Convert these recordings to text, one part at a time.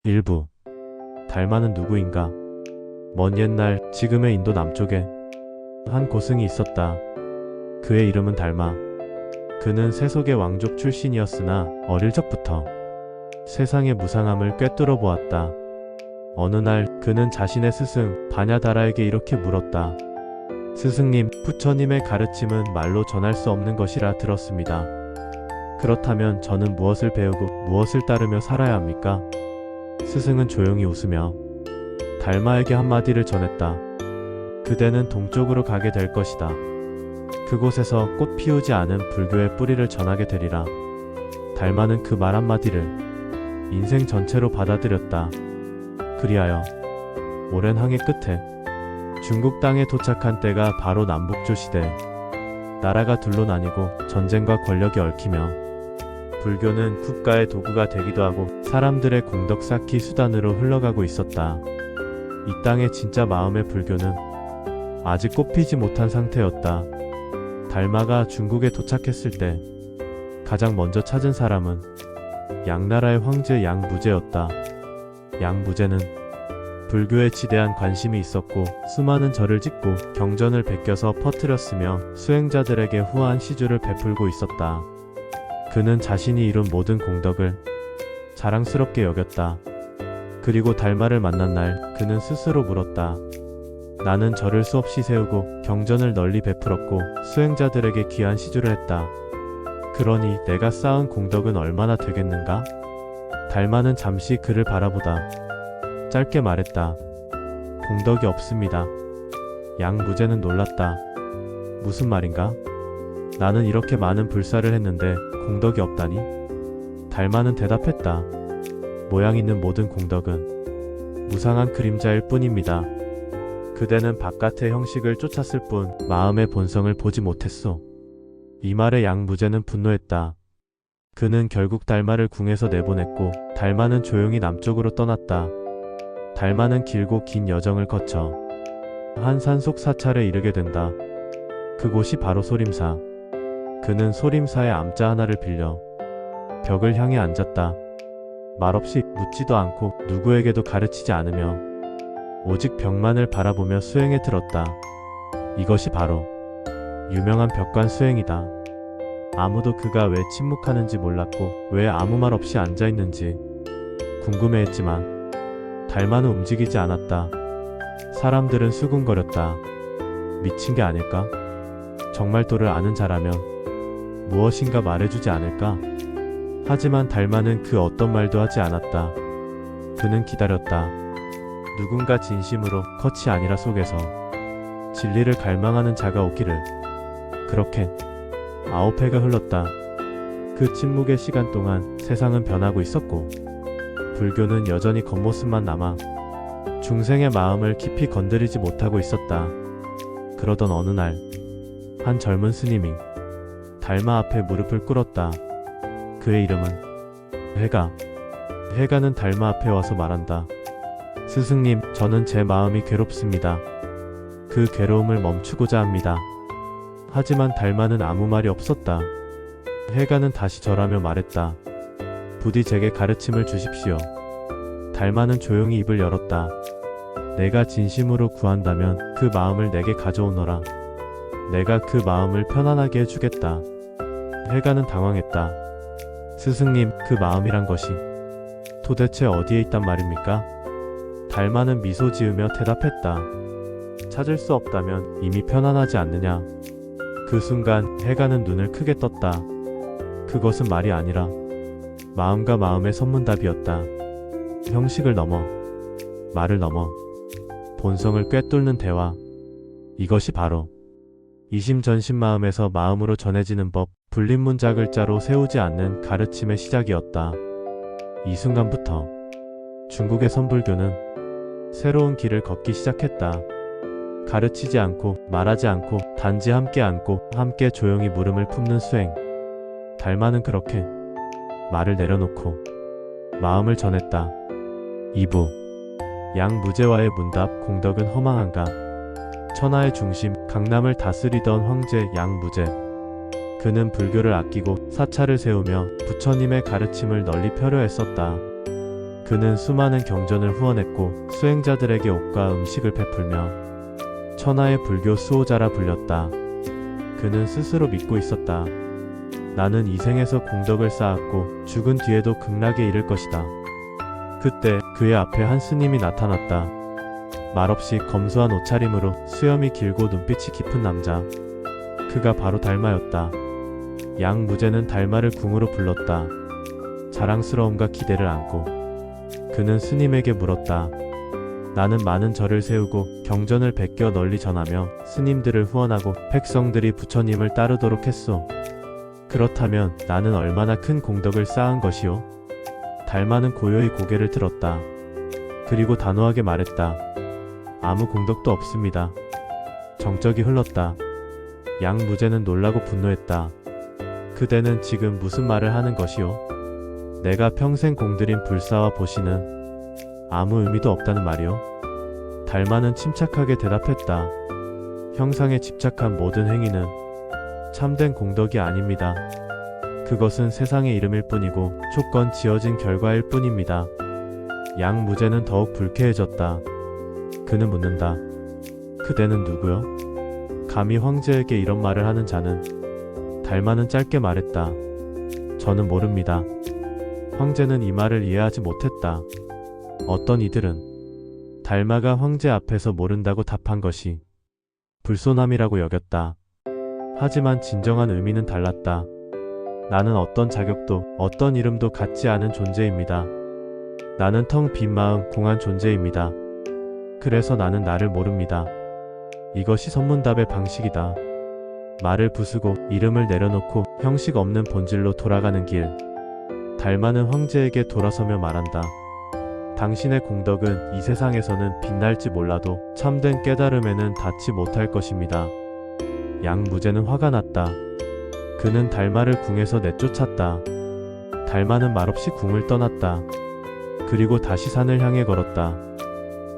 일부. 달마는 누구인가? 먼 옛날 지금의 인도 남쪽에 한 고승이 있었다. 그의 이름은 달마. 그는 세속의 왕족 출신이었으나 어릴 적부터 세상의 무상함을 꿰뚫어 보았다. 어느 날 그는 자신의 스승 바냐다라에게 이렇게 물었다. 스승님, 부처님의 가르침은 말로 전할 수 없는 것이라 들었습니다. 그렇다면 저는 무엇을 배우고 무엇을 따르며 살아야 합니까? 스승은 조용히 웃으며 달마에게 한마디를 전했다. 그대는 동쪽으로 가게 될 것이다. 그곳에서 꽃 피우지 않은 불교의 뿌리를 전하게 되리라. 달마는 그 말 한마디를 인생 전체로 받아들였다. 그리하여 오랜 항해 끝에 중국 땅에 도착한 때가 바로 남북조 시대. 나라가 둘로 나뉘고 전쟁과 권력이 얽히며 불교는 국가의 도구가 되기도 하고 사람들의 공덕 쌓기 수단으로 흘러가고 있었다. 이 땅의 진짜 마음의 불교는 아직 꽃피지 못한 상태였다. 달마가 중국에 도착했을 때 가장 먼저 찾은 사람은 양나라의 황제 양무제였다. 양무제는 불교에 지대한 관심이 있었고 수많은 절을 짓고 경전을 베껴서 퍼뜨렸으며 수행자들에게 후한 시주를 베풀고 있었다. 그는 자신이 이룬 모든 공덕을 자랑스럽게 여겼다. 그리고 달마를 만난 날 그는 스스로 물었다. 나는 절을 수없이 세우고 경전을 널리 베풀었고 수행자들에게 귀한 시주를 했다. 그러니 내가 쌓은 공덕은 얼마나 되겠는가? 달마는 잠시 그를 바라보다 짧게 말했다. 공덕이 없습니다. 양무제는 놀랐다. 무슨 말인가? 나는 이렇게 많은 불사를 했는데 공덕이 없다니? 달마는 대답했다. 모양 있는 모든 공덕은 무상한 그림자일 뿐입니다. 그대는 바깥의 형식을 쫓았을 뿐 마음의 본성을 보지 못했소. 이 말에 양무제는 분노했다. 그는 결국 달마를 궁에서 내보냈고 달마는 조용히 남쪽으로 떠났다. 달마는 길고 긴 여정을 거쳐 한 산속 사찰에 이르게 된다. 그곳이 바로 소림사. 그는 소림사의 암자 하나를 빌려 벽을 향해 앉았다. 말없이 묻지도 않고 누구에게도 가르치지 않으며 오직 벽만을 바라보며 수행에 들었다. 이것이 바로 유명한 벽관 수행이다. 아무도 그가 왜 침묵하는지 몰랐고 왜 아무 말 없이 앉아있는지 궁금해했지만 달마는 움직이지 않았다. 사람들은 수군거렸다. 미친 게 아닐까? 정말 도를 아는 자라면 무엇인가 말해주지 않을까? 하지만 달마는 그 어떤 말도 하지 않았다. 그는 기다렸다. 누군가 진심으로 컷이 아니라 속에서 진리를 갈망하는 자가 오기를. 그렇게 9회가 흘렀다. 그 침묵의 시간 동안 세상은 변하고 있었고 불교는 여전히 겉모습만 남아 중생의 마음을 깊이 건드리지 못하고 있었다. 그러던 어느 날 한 젊은 스님이 달마 앞에 무릎을 꿇었다. 그의 이름은 회가. 회가는 달마 앞에 와서 말한다. 스승님, 저는 제 마음이 괴롭습니다. 그 괴로움을 멈추고자 합니다. 하지만 달마는 아무 말이 없었다. 회가는 다시 절하며 말했다. 부디 제게 가르침을 주십시오. 달마는 조용히 입을 열었다. 내가 진심으로 구한다면 그 마음을 내게 가져오너라. 내가 그 마음을 편안하게 해주겠다. 회가는 당황했다. 스승님, 그 마음이란 것이 도대체 어디에 있단 말입니까? 달마는 미소 지으며 대답했다. 찾을 수 없다면 이미 편안하지 않느냐. 그 순간 회가는 눈을 크게 떴다. 그것은 말이 아니라 마음과 마음의 선문답이었다. 형식을 넘어, 말을 넘어 본성을 꿰뚫는 대화. 이것이 바로 이심전심 마음에서 마음으로 전해지는 법, 불린문자 글자로 세우지 않는 가르침의 시작이었다. 이 순간부터 중국의 선불교는 새로운 길을 걷기 시작했다. 가르치지 않고 말하지 않고 단지 함께 앉고 함께 조용히 물음을 품는 수행. 달마는 그렇게 말을 내려놓고 마음을 전했다. 2부. 양무제와의 문답. 공덕은 허망한가? 천하의 중심, 강남을 다스리던 황제 양무제. 그는 불교를 아끼고 사찰을 세우며 부처님의 가르침을 널리 펴려 했었다. 그는 수많은 경전을 후원했고 수행자들에게 옷과 음식을 베풀며 천하의 불교 수호자라 불렸다. 그는 스스로 믿고 있었다. 나는 이 생에서 공덕을 쌓았고 죽은 뒤에도 극락에 이를 것이다. 그때 그의 앞에 한 스님이 나타났다. 말없이 검소한 옷차림으로 수염이 길고 눈빛이 깊은 남자. 그가 바로 달마였다. 양무제는 달마를 궁으로 불렀다. 자랑스러움과 기대를 안고 그는 스님에게 물었다. 나는 많은 절을 세우고 경전을 베껴 널리 전하며 스님들을 후원하고 백성들이 부처님을 따르도록 했소. 그렇다면 나는 얼마나 큰 공덕을 쌓은 것이오? 달마는 고요히 고개를 들었다. 그리고 단호하게 말했다. 아무 공덕도 없습니다. 정적이 흘렀다. 양무제는 놀라고 분노했다. 그대는 지금 무슨 말을 하는 것이오? 내가 평생 공들인 불사와 보시는 아무 의미도 없다는 말이오? 달마는 침착하게 대답했다. 형상에 집착한 모든 행위는 참된 공덕이 아닙니다. 그것은 세상의 이름일 뿐이고 조건 지어진 결과일 뿐입니다. 양무제는 더욱 불쾌해졌다. 그는 묻는다. 그대는 누구요? 감히 황제에게 이런 말을 하는 자는? 달마는 짧게 말했다. 저는 모릅니다. 황제는 이 말을 이해하지 못했다. 어떤 이들은 달마가 황제 앞에서 모른다고 답한 것이 불손함이라고 여겼다. 하지만 진정한 의미는 달랐다. 나는 어떤 자격도 어떤 이름도 갖지 않은 존재입니다. 나는 텅 빈 마음 공한 존재입니다. 그래서 나는 나를 모릅니다. 이것이 선문답의 방식이다. 말을 부수고 이름을 내려놓고 형식 없는 본질로 돌아가는 길. 달마는 황제에게 돌아서며 말한다. 당신의 공덕은 이 세상에서는 빛날지 몰라도 참된 깨달음에는 닿지 못할 것입니다. 양무제는 화가 났다. 그는 달마를 궁에서 내쫓았다. 달마는 말없이 궁을 떠났다. 그리고 다시 산을 향해 걸었다.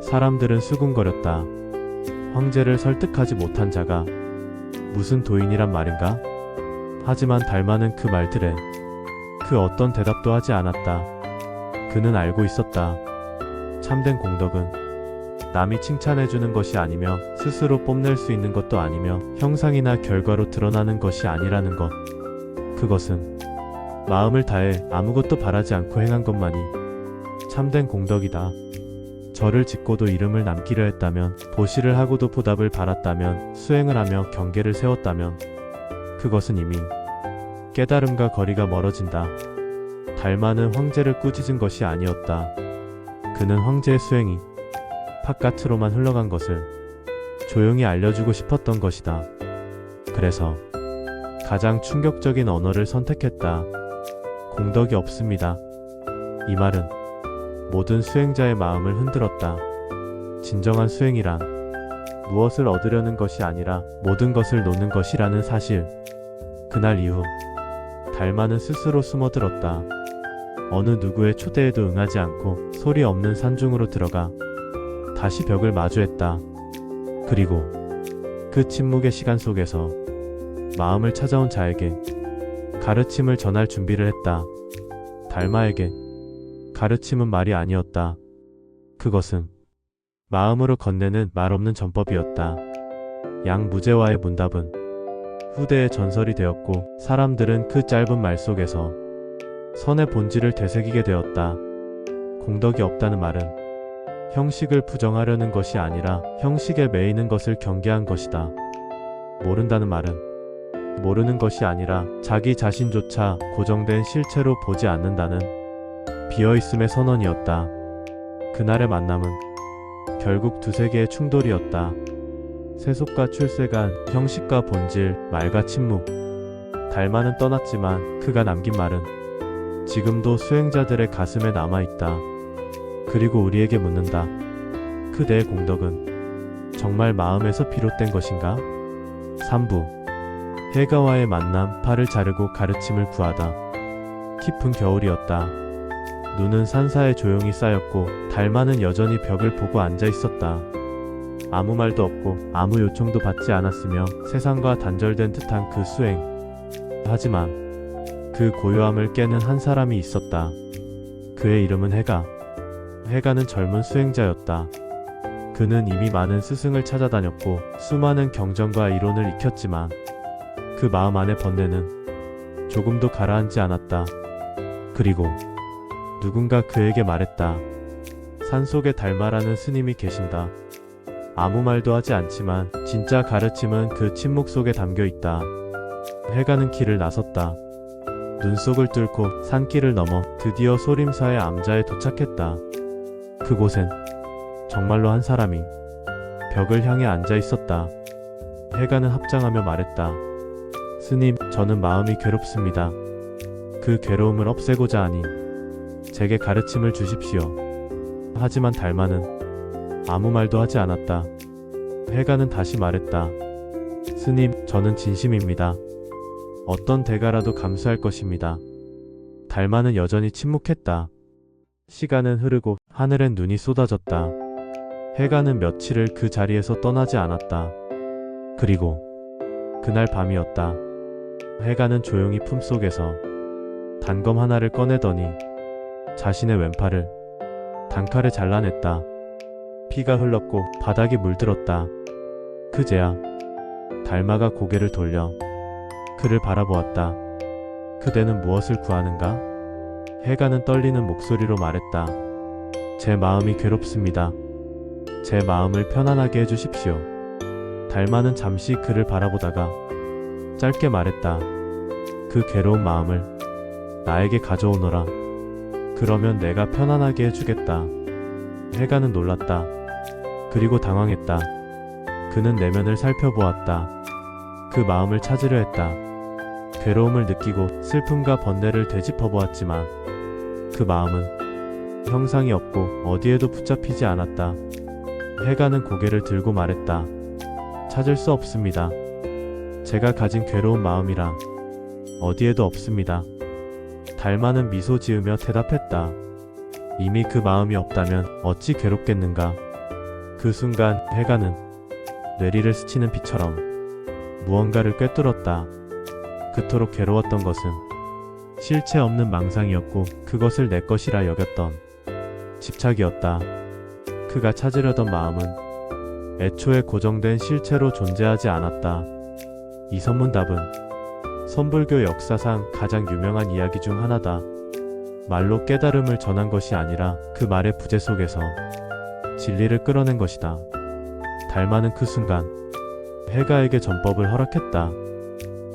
사람들은 수군거렸다. 황제를 설득하지 못한 자가 무슨 도인이란 말인가? 하지만 달마는 그 말들에 그 어떤 대답도 하지 않았다. 그는 알고 있었다. 참된 공덕은 남이 칭찬해주는 것이 아니며 스스로 뽐낼 수 있는 것도 아니며 형상이나 결과로 드러나는 것이 아니라는 것. 그것은 마음을 다해 아무것도 바라지 않고 행한 것만이 참된 공덕이다. 절을 짓고도 이름을 남기려 했다면, 보시를 하고도 보답을 바랐다면, 수행을 하며 경계를 세웠다면 그것은 이미 깨달음과 거리가 멀어진다. 달마는 황제를 꾸짖은 것이 아니었다. 그는 황제의 수행이 바깥으로만 흘러간 것을 조용히 알려주고 싶었던 것이다. 그래서 가장 충격적인 언어를 선택했다. 공덕이 없습니다. 이 말은 모든 수행자의 마음을 흔들었다. 진정한 수행이란 무엇을 얻으려는 것이 아니라 모든 것을 놓는 것이라는 사실. 그날 이후 달마는 스스로 숨어들었다. 어느 누구의 초대에도 응하지 않고 소리 없는 산중으로 들어가 다시 벽을 마주했다. 그리고 그 침묵의 시간 속에서 마음을 찾아온 자에게 가르침을 전할 준비를 했다. 달마에게 가르침은 말이 아니었다. 그것은 마음으로 건네는 말 없는 전법이었다. 양무제와의 문답은 후대의 전설이 되었고 사람들은 그 짧은 말 속에서 선의 본질을 되새기게 되었다. 공덕이 없다는 말은 형식을 부정하려는 것이 아니라 형식에 매이는 것을 경계한 것이다. 모른다는 말은 모르는 것이 아니라 자기 자신조차 고정된 실체로 보지 않는다는 비어있음의 선언이었다. 그날의 만남은 결국 두세 개의 충돌이었다. 세속과 출세간, 형식과 본질, 말과 침묵. 달마는 떠났지만 그가 남긴 말은 지금도 수행자들의 가슴에 남아있다. 그리고 우리에게 묻는다. 그대의 공덕은 정말 마음에서 비롯된 것인가? 3부 해가와의 만남. 팔을 자르고 가르침을 구하다. 깊은 겨울이었다. 눈은 산사에 조용히 쌓였고 달마는 여전히 벽을 보고 앉아 있었다. 아무 말도 없고 아무 요청도 받지 않았으며 세상과 단절된 듯한 그 수행. 하지만 그 고요함을 깨는 한 사람이 있었다. 그의 이름은 해가. 해가는 젊은 수행자였다. 그는 이미 많은 스승을 찾아다녔고 수많은 경전과 이론을 익혔지만 그 마음 안의 번뇌는 조금도 가라앉지 않았다. 그리고 누군가 그에게 말했다. 산속에 달마라는 스님이 계신다. 아무 말도 하지 않지만 진짜 가르침은 그 침묵 속에 담겨 있다. 해가는 길을 나섰다. 눈속을 뚫고 산길을 넘어 드디어 소림사의 암자에 도착했다. 그곳엔 정말로 한 사람이 벽을 향해 앉아 있었다. 해가는 합장하며 말했다. 스님, 저는 마음이 괴롭습니다. 그 괴로움을 없애고자 하니 제게 가르침을 주십시오. 하지만 달마는 아무 말도 하지 않았다. 해가는 다시 말했다. 스님, 저는 진심입니다. 어떤 대가라도 감수할 것입니다. 달마는 여전히 침묵했다. 시간은 흐르고 하늘엔 눈이 쏟아졌다. 해가는 며칠을 그 자리에서 떠나지 않았다. 그리고 그날 밤이었다. 해가는 조용히 품속에서 단검 하나를 꺼내더니 자신의 왼팔을 단칼에 잘라냈다. 피가 흘렀고 바닥이 물들었다. 그제야 달마가 고개를 돌려 그를 바라보았다. 그대는 무엇을 구하는가? 해가는 떨리는 목소리로 말했다. 제 마음이 괴롭습니다. 제 마음을 편안하게 해주십시오. 달마는 잠시 그를 바라보다가 짧게 말했다. 그 괴로운 마음을 나에게 가져오너라. 그러면 내가 편안하게 해주겠다. 해가는 놀랐다. 그리고 당황했다. 그는 내면을 살펴보았다. 그 마음을 찾으려 했다. 괴로움을 느끼고 슬픔과 번뇌를 되짚어보았지만 그 마음은 형상이 없고 어디에도 붙잡히지 않았다. 해가는 고개를 들고 말했다. 찾을 수 없습니다. 제가 가진 괴로운 마음이란 어디에도 없습니다. 달마는 미소 지으며 대답했다. 이미 그 마음이 없다면 어찌 괴롭겠는가. 그 순간 해가는 뇌리를 스치는 비처럼 무언가를 꿰뚫었다. 그토록 괴로웠던 것은 실체 없는 망상이었고 그것을 내 것이라 여겼던 집착이었다. 그가 찾으려던 마음은 애초에 고정된 실체로 존재하지 않았다. 이 선문답은 선불교 역사상 가장 유명한 이야기 중 하나다. 말로 깨달음을 전한 것이 아니라 그 말의 부재 속에서 진리를 끌어낸 것이다. 달마는 그 순간 해가에게 전법을 허락했다.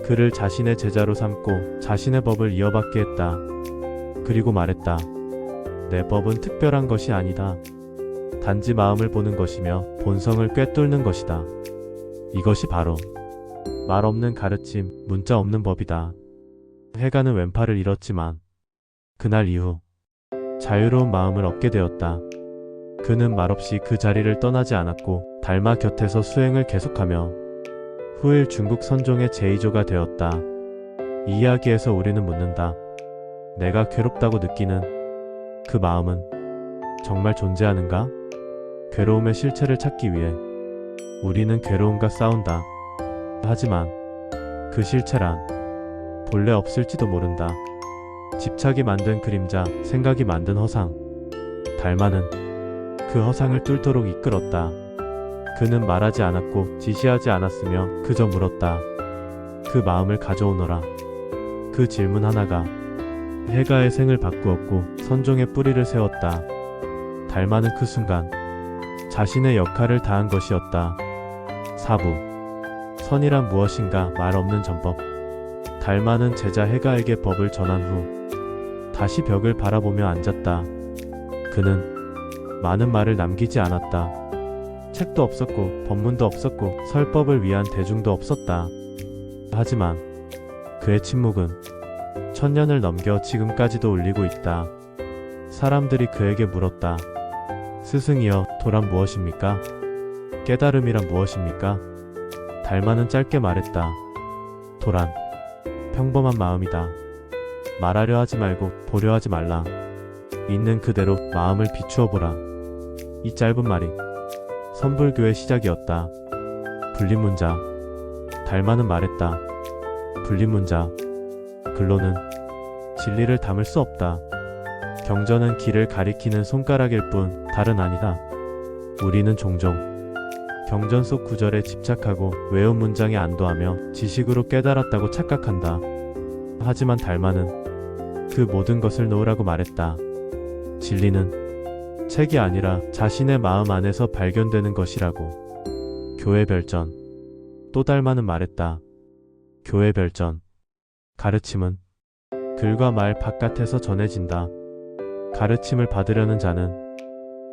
그를 자신의 제자로 삼고 자신의 법을 이어받게 했다. 그리고 말했다. 내 법은 특별한 것이 아니다. 단지 마음을 보는 것이며 본성을 꿰뚫는 것이다. 이것이 바로 말 없는 가르침, 문자 없는 법이다. 해가는 왼팔을 잃었지만 그날 이후 자유로운 마음을 얻게 되었다. 그는 말없이 그 자리를 떠나지 않았고 달마 곁에서 수행을 계속하며 후일 중국 선종의 제2조가 되었다. 이 이야기에서 우리는 묻는다. 내가 괴롭다고 느끼는 그 마음은 정말 존재하는가? 괴로움의 실체를 찾기 위해 우리는 괴로움과 싸운다. 하지만 그 실체란 본래 없을지도 모른다. 집착이 만든 그림자, 생각이 만든 허상. 달마는 그 허상을 뚫도록 이끌었다. 그는 말하지 않았고 지시하지 않았으며 그저 물었다. 그 마음을 가져오너라. 그 질문 하나가 해가의 생을 바꾸었고 선종의 뿌리를 세웠다. 달마는 그 순간 자신의 역할을 다한 것이었다. 사부 선이란 무엇인가 말 없는 전법. 달마는 제자 해가에게 법을 전한 후 다시 벽을 바라보며 앉았다. 그는 많은 말을 남기지 않았다. 책도 없었고 법문도 없었고 설법을 위한 대중도 없었다. 하지만 그의 침묵은 천년을 넘겨 지금까지도 울리고 있다. 사람들이 그에게 물었다. 스승이여, 도란 무엇입니까? 깨달음이란 무엇입니까? 달마는 짧게 말했다. 도란, 평범한 마음이다. 말하려 하지 말고 보려 하지 말라. 있는 그대로 마음을 비추어 보라. 이 짧은 말이 선불교의 시작이었다. 불리문자. 달마는 말했다. 불리문자. 글로는 진리를 담을 수 없다. 경전은 길을 가리키는 손가락일 뿐 다른 아니다. 우리는 종종 경전 속 구절에 집착하고 외운 문장에 안도하며 지식으로 깨달았다고 착각한다. 하지만 달마는 그 모든 것을 놓으라고 말했다. 진리는 책이 아니라 자신의 마음 안에서 발견되는 것이라고. 교회 별전. 또 달마는 말했다. 교회 별전. 가르침은 글과 말 바깥에서 전해진다. 가르침을 받으려는 자는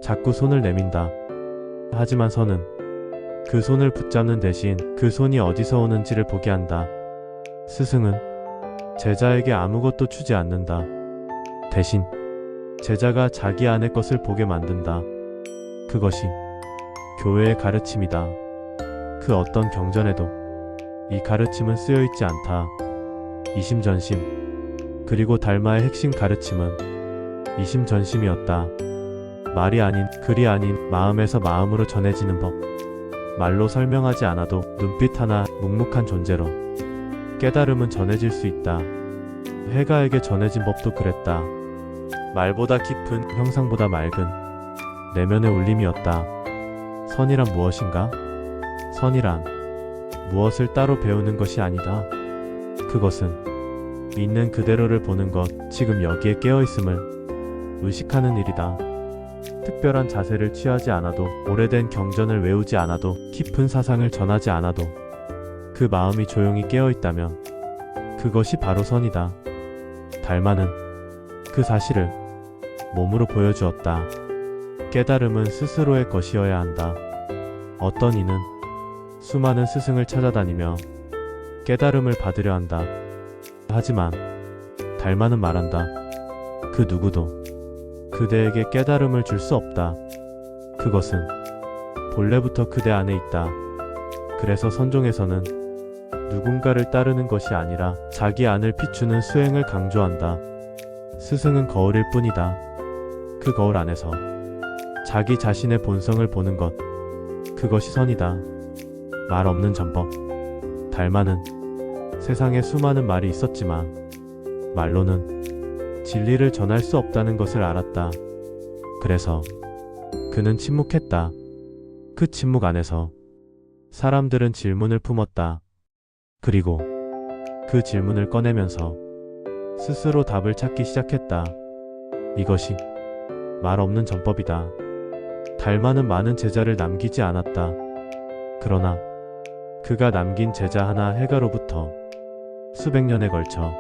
자꾸 손을 내민다. 하지만 선은 그 손을 붙잡는 대신 그 손이 어디서 오는지를 보게 한다. 스승은 제자에게 아무것도 주지 않는다. 대신 제자가 자기 안의 것을 보게 만든다. 그것이 교회의 가르침이다. 그 어떤 경전에도 이 가르침은 쓰여 있지 않다. 이심전심. 그리고 달마의 핵심 가르침은 이심전심이었다. 말이 아닌 글이 아닌 마음에서 마음으로 전해지는 법. 말로 설명하지 않아도 눈빛 하나 묵묵한 존재로 깨달음은 전해질 수 있다. 해가에게 전해진 법도 그랬다. 말보다 깊은 형상보다 맑은 내면의 울림이었다. 선이란 무엇인가? 선이란 무엇을 따로 배우는 것이 아니다. 그것은 있는 그대로를 보는 것, 지금 여기에 깨어있음을 의식하는 일이다. 특별한 자세를 취하지 않아도, 오래된 경전을 외우지 않아도, 깊은 사상을 전하지 않아도 그 마음이 조용히 깨어있다면 그것이 바로 선이다. 달마는 그 사실을 몸으로 보여주었다. 깨달음은 스스로의 것이어야 한다. 어떤 이는 수많은 스승을 찾아다니며 깨달음을 받으려 한다. 하지만 달마는 말한다. 그 누구도 그대에게 깨달음을 줄 수 없다. 그것은 본래부터 그대 안에 있다. 그래서 선종에서는 누군가를 따르는 것이 아니라 자기 안을 비추는 수행을 강조한다. 스승은 거울일 뿐이다. 그 거울 안에서 자기 자신의 본성을 보는 것, 그것이 선이다. 말 없는 전법. 달마는 세상에 수많은 말이 있었지만 말로는 진리를 전할 수 없다는 것을 알았다. 그래서 그는 침묵했다. 그 침묵 안에서 사람들은 질문을 품었다. 그리고 그 질문을 꺼내면서 스스로 답을 찾기 시작했다. 이것이 말 없는 전법이다. 달마는 많은 제자를 남기지 않았다. 그러나 그가 남긴 제자 하나 해가로부터 수백 년에 걸쳐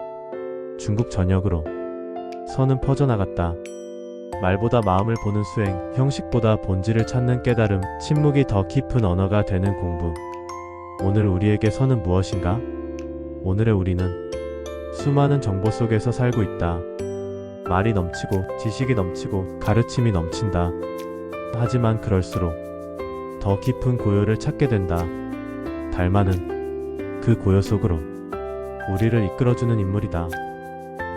중국 전역으로 선은 퍼져나갔다. 말보다 마음을 보는 수행, 형식보다 본질을 찾는 깨달음, 침묵이 더 깊은 언어가 되는 공부. 오늘 우리에게 선은 무엇인가? 오늘의 우리는 수많은 정보 속에서 살고 있다. 말이 넘치고 지식이 넘치고 가르침이 넘친다. 하지만 그럴수록 더 깊은 고요를 찾게 된다. 달마는 그 고요 속으로 우리를 이끌어주는 인물이다.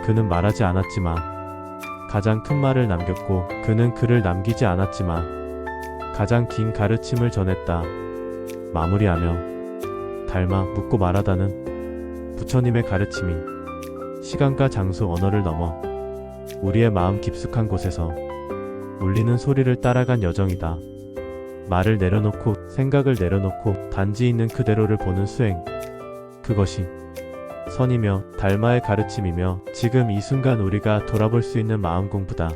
그는 말하지 않았지만 가장 큰 말을 남겼고, 그는 글을 남기지 않았지만 가장 긴 가르침을 전했다. 마무리하며 달마 묻고 말하다는 부처님의 가르침이 시간과 장소, 언어를 넘어 우리의 마음 깊숙한 곳에서 울리는 소리를 따라간 여정이다. 말을 내려놓고 생각을 내려놓고 단지 있는 그대로를 보는 수행. 그것이 선이며 달마의 가르침이며 지금 이 순간 우리가 돌아볼 수 있는 마음 공부다.